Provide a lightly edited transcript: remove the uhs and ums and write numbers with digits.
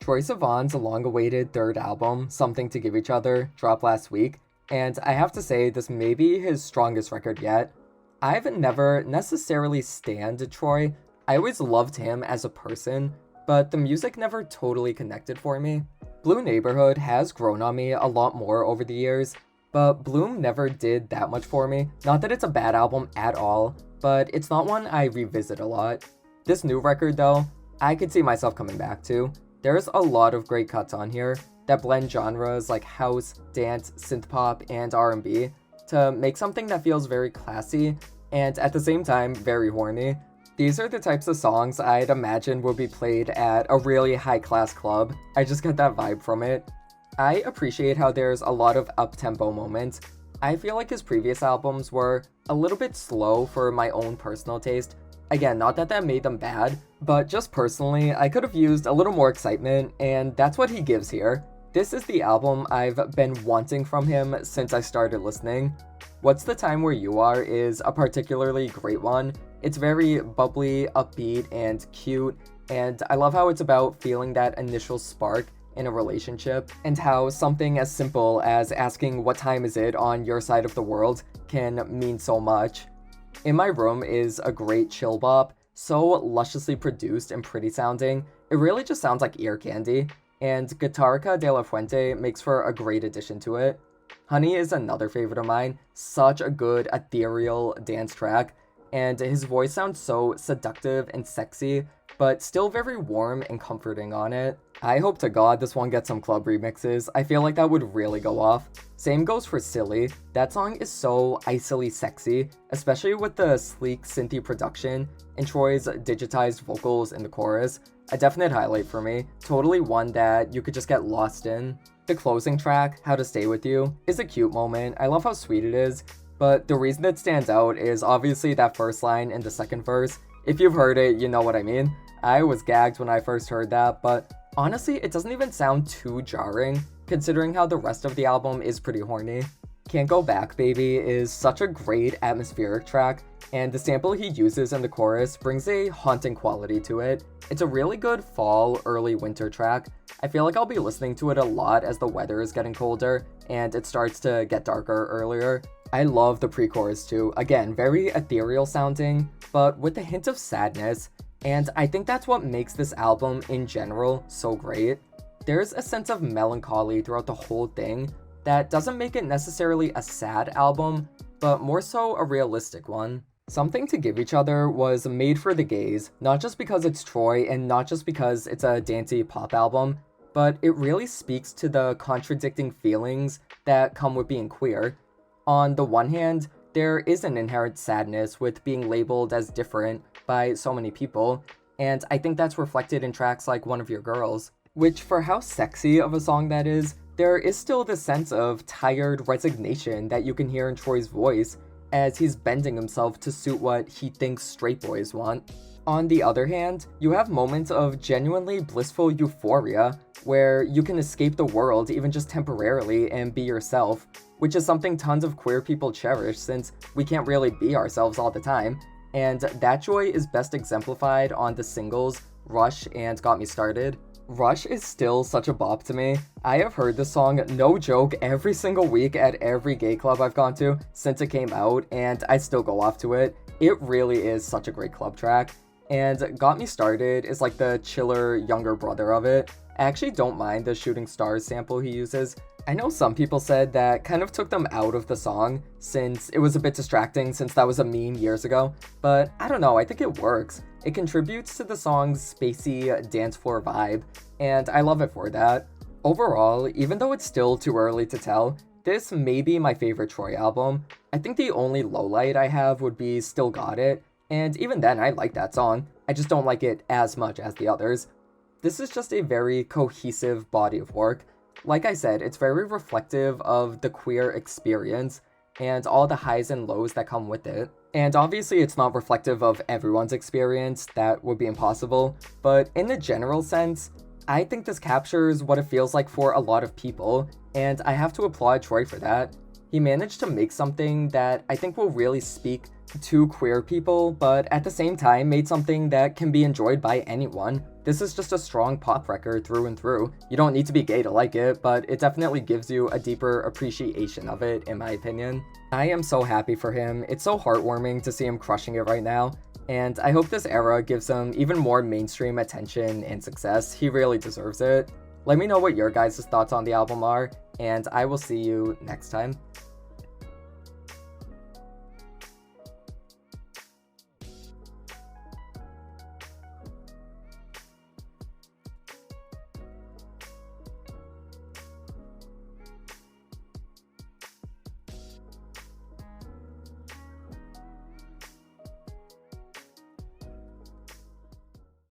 Troye Sivan's long-awaited third album, Something to Give Each Other, dropped last week, and I have to say this may be his strongest record yet. I've never necessarily stanned Troye. I always loved him as a person, but the music never totally connected for me. Blue Neighborhood has grown on me a lot more over the years, but Bloom never did that much for me. Not that it's a bad album at all, but it's not one I revisit a lot. This new record though, I could see myself coming back to. There's a lot of great cuts on here that blend genres like house, dance, synthpop, and R&B to make something that feels very classy and at the same time very horny. These are the types of songs I'd imagine would be played at a really high-class club. I just get that vibe from it. I appreciate how there's a lot of up-tempo moments. I feel like his previous albums were a little bit slow for my own personal taste. Again, not that that made them bad, but just personally, I could have used a little more excitement, and that's what he gives here. This is the album I've been wanting from him since I started listening. What's the Time Where You Are is a particularly great one. It's very bubbly, upbeat, and cute, and I love how it's about feeling that initial spark in a relationship, and how something as simple as asking what time is it on your side of the world can mean so much. In My Room is a great chill bop, so lusciously produced and pretty sounding. It really just sounds like ear candy, and Guitarra de la Fuente makes for a great addition to it. Honey is another favorite of mine, such a good ethereal dance track, and his voice sounds so seductive and sexy, but still very warm and comforting on it. I hope to God this one gets some club remixes. I feel like that would really go off. Same goes for Silly. That song is so icily sexy, especially with the sleek synthy production and Troy's digitized vocals in the chorus. A definite highlight for me. Totally one that you could just get lost in. The closing track, How to Stay With You, is a cute moment. I love how sweet it is, but the reason it stands out is obviously that first line in the second verse. If you've heard it, you know what I mean. I was gagged when I first heard that, but honestly, it doesn't even sound too jarring, considering how the rest of the album is pretty horny. Can't Go Back Baby is such a great atmospheric track, and the sample he uses in the chorus brings a haunting quality to it. It's a really good fall, early winter track. I feel like I'll be listening to it a lot as the weather is getting colder, and it starts to get darker earlier. I love the pre-chorus too. Again, very ethereal sounding, but with a hint of sadness, and I think that's what makes this album in general so great. There's a sense of melancholy throughout the whole thing that doesn't make it necessarily a sad album, but more so a realistic one. Something to Give Each Other was made for the gays, not just because it's Troye and not just because it's a dancey pop album, but it really speaks to the contradicting feelings that come with being queer. On the one hand, there is an inherent sadness with being labeled as different by so many people, and I think that's reflected in tracks like One of Your Girls, which for how sexy of a song that is, there is still this sense of tired resignation that you can hear in Troy's voice as he's bending himself to suit what he thinks straight boys want. On the other hand, you have moments of genuinely blissful euphoria where you can escape the world even just temporarily and be yourself, which is something tons of queer people cherish since we can't really be ourselves all the time, and that joy is best exemplified on the singles Rush and Got Me Started. Rush is still such a bop to me. I have heard this song, no joke, every single week at every gay club I've gone to since it came out, and I still go off to it. It really is such a great club track, and Got Me Started is like the chiller younger brother of it. I actually don't mind the Shooting Stars sample he uses. I know some people said that kind of took them out of the song since it was a bit distracting since that was a meme years ago, but I don't know, I think it works. It contributes to the song's spacey dance floor vibe, and I love it for that. Overall, even though it's still too early to tell, this may be my favorite Troye album. I think the only lowlight I have would be Still Got It, and even then I like that song. I just don't like it as much as the others. This is just a very cohesive body of work. Like I said, it's very reflective of the queer experience and all the highs and lows that come with it. And obviously it's not reflective of everyone's experience, that would be impossible, but in the general sense, I think this captures what it feels like for a lot of people, and I have to applaud Troye for that. He managed to make something that I think will really speak to queer people, but at the same time made something that can be enjoyed by anyone, This is just a strong pop record through and through. You don't need to be gay to like it, but it definitely gives you a deeper appreciation of it, in my opinion. I am so happy for him. It's so heartwarming to see him crushing it right now, and I hope this era gives him even more mainstream attention and success. He really deserves it. Let me know what your guys' thoughts on the album are, and I will see you next time.